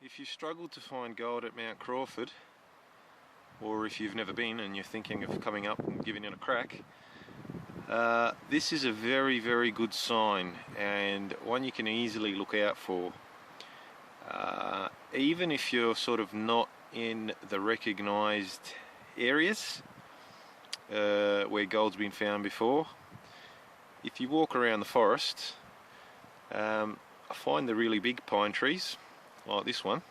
If you struggle to find gold at Mount Crawford, or if you've never been and you're thinking of coming up and giving it a crack, this is a very, very good sign, and one you can easily look out for. Even if you're sort of not in the recognised areas where gold's been found before, if you walk around the forest, I find the really big pine trees, like this one,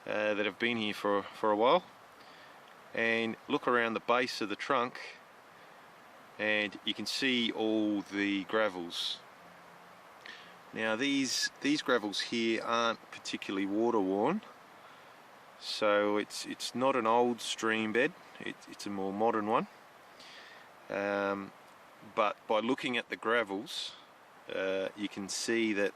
that have been here for a while, and look around the base of the trunk and you can see all the gravels. Now these gravels here aren't particularly water worn, so it's not an old stream bed, it's a more modern one, but by looking at the gravels you can see that,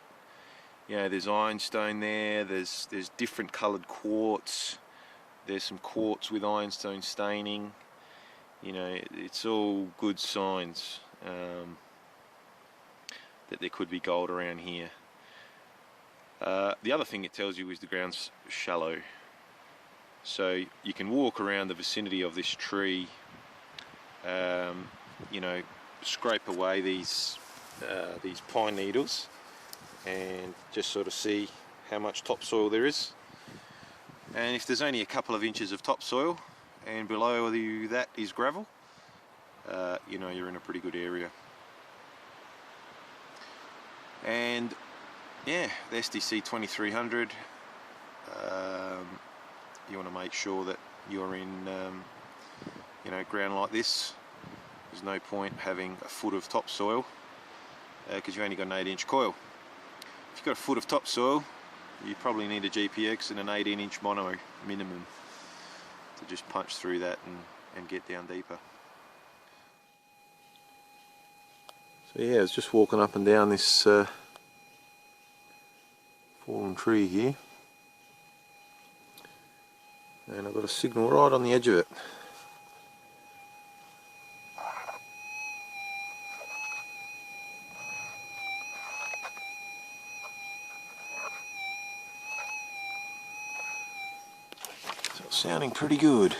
you know, there's ironstone there, there's different coloured quartz, there's some quartz with ironstone staining. You know, it's all good signs that there could be gold around here. The other thing it tells you is the ground's shallow, so you can walk around the vicinity of this tree, you know, scrape away these pine needles and just sort of see how much topsoil there is. And if there's only a couple of inches of topsoil and below you that is gravel, you know you're in a pretty good area. And yeah, the SDC 2300, you want to make sure that you're in you know, ground like this. There's no point having a foot of topsoil because you've only got an 8-inch coil. If you've got a foot of topsoil, you probably need a GPX and an 18-inch mono minimum to just punch through that and get down deeper. So yeah, I was just walking up and down this fallen tree here, and I've got a signal right on the edge of it. Sounding pretty good.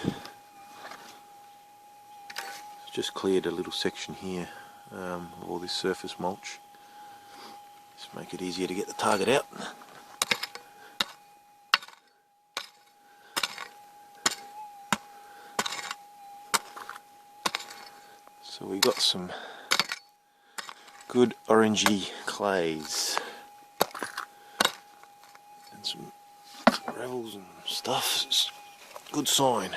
Just cleared a little section here of all this surface mulch. Just make it easier to get the target out. So we got some good orangey clays and some gravels and stuff. It's a good sign.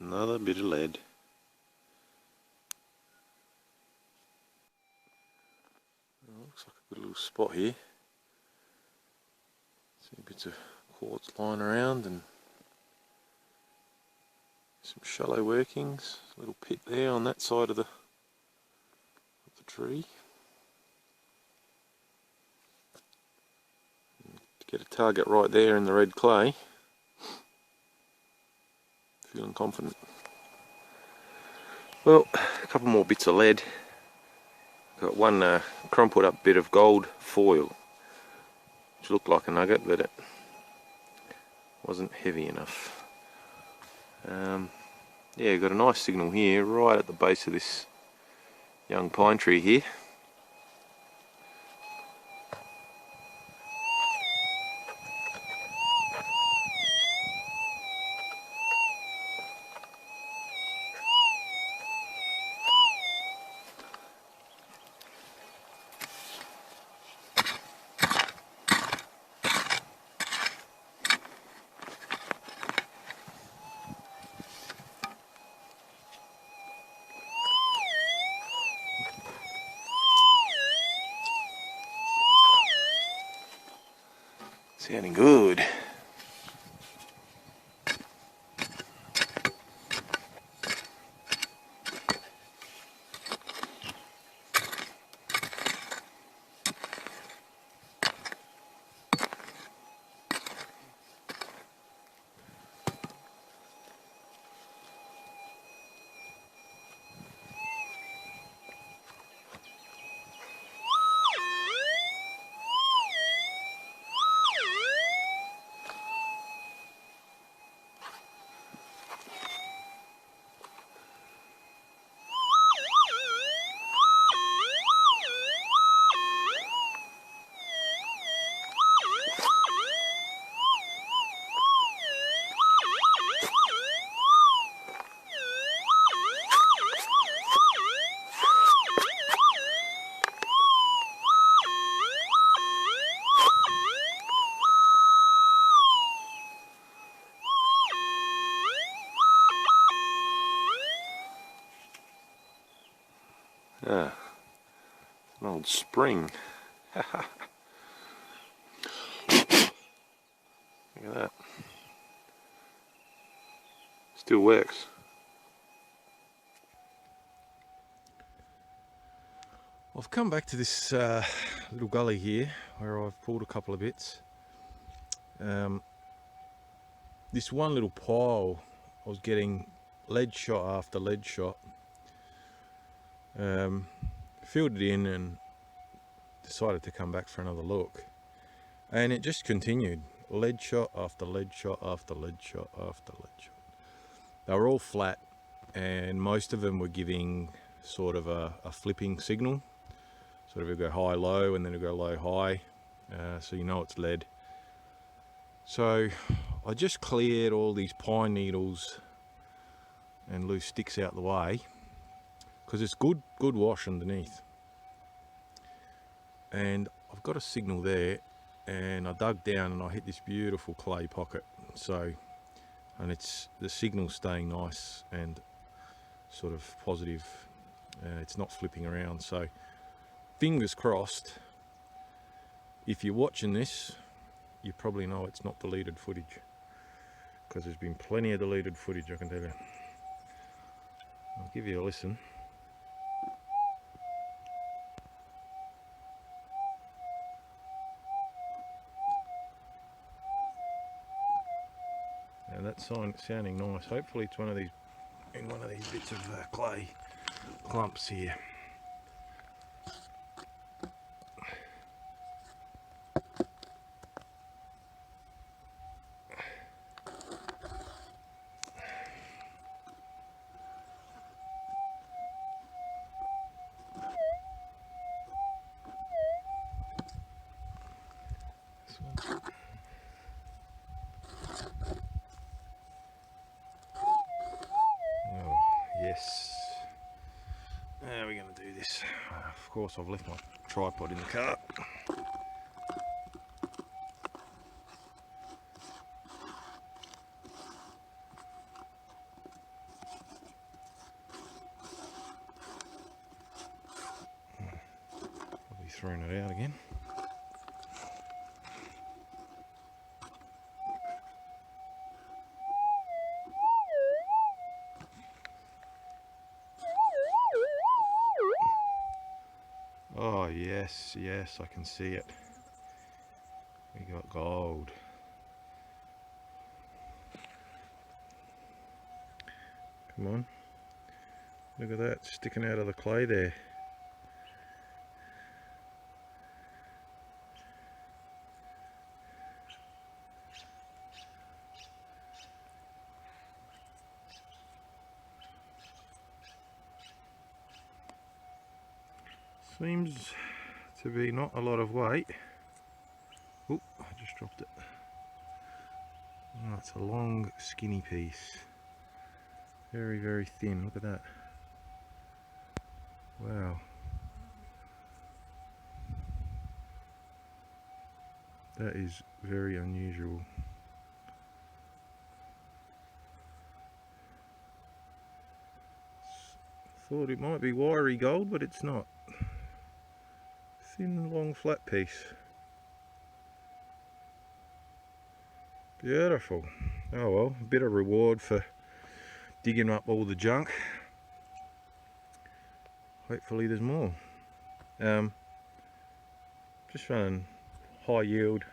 Another bit of lead. Looks like a good little spot here. See bits of quartz lying around and some shallow workings. A little pit there on that side of the tree. And to get a target right there in the red clay. Feeling confident. Well, a couple more bits of lead Got one crumpled up bit of gold foil, which looked like a nugget, but it wasn't heavy enough. Yeah, got a nice signal here, right at the base of this young pine tree here. Sounding good. Ah, an old spring. Look at that. Still works. I've come back to this little gully here where I've pulled a couple of bits. This one little pile, I was getting lead shot after lead shot. Filled it in and decided to come back for another look, and it just continued, lead shot after lead shot after lead shot after lead shot. They were all flat, and most of them were giving sort of a flipping signal, sort of it'll go high low and then it'll go low high, so you know it's lead. So I just cleared all these pine needles and loose sticks out the way, because it's good wash underneath. And I've got a signal there, and I dug down and I hit this beautiful clay pocket. So, and it's the signal staying nice and sort of positive. It's not flipping around. So, fingers crossed. If you're watching this, you probably know it's not deleted footage, because there's been plenty of deleted footage, I can tell you. I'll give you a listen. And that's sounding nice. Hopefully it's one of these, in one of these bits of clay clumps here. This one. Oh, yes. How are we going to do this? Of course, I've left my tripod in the car. Probably throwing it out again. Oh yes, yes, I can see it. We got gold. Come on. Look at that, sticking out of the clay there. Seems to be not a lot of weight. Oh, I just dropped it. Oh, it's a long skinny piece. Very, very thin. Look at that. Wow. That is very unusual. Thought it might be wiry gold, but it's not. Thin, long, flat piece. Beautiful. Oh well, a bit of reward for digging up all the junk. Hopefully there's more. Just running high yield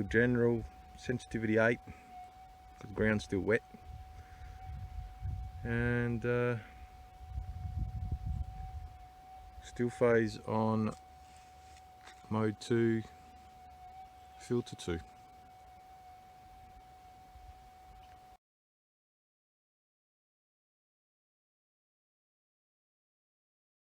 general, sensitivity 8, because the ground's still wet. And still phase on mode 2, filter 2.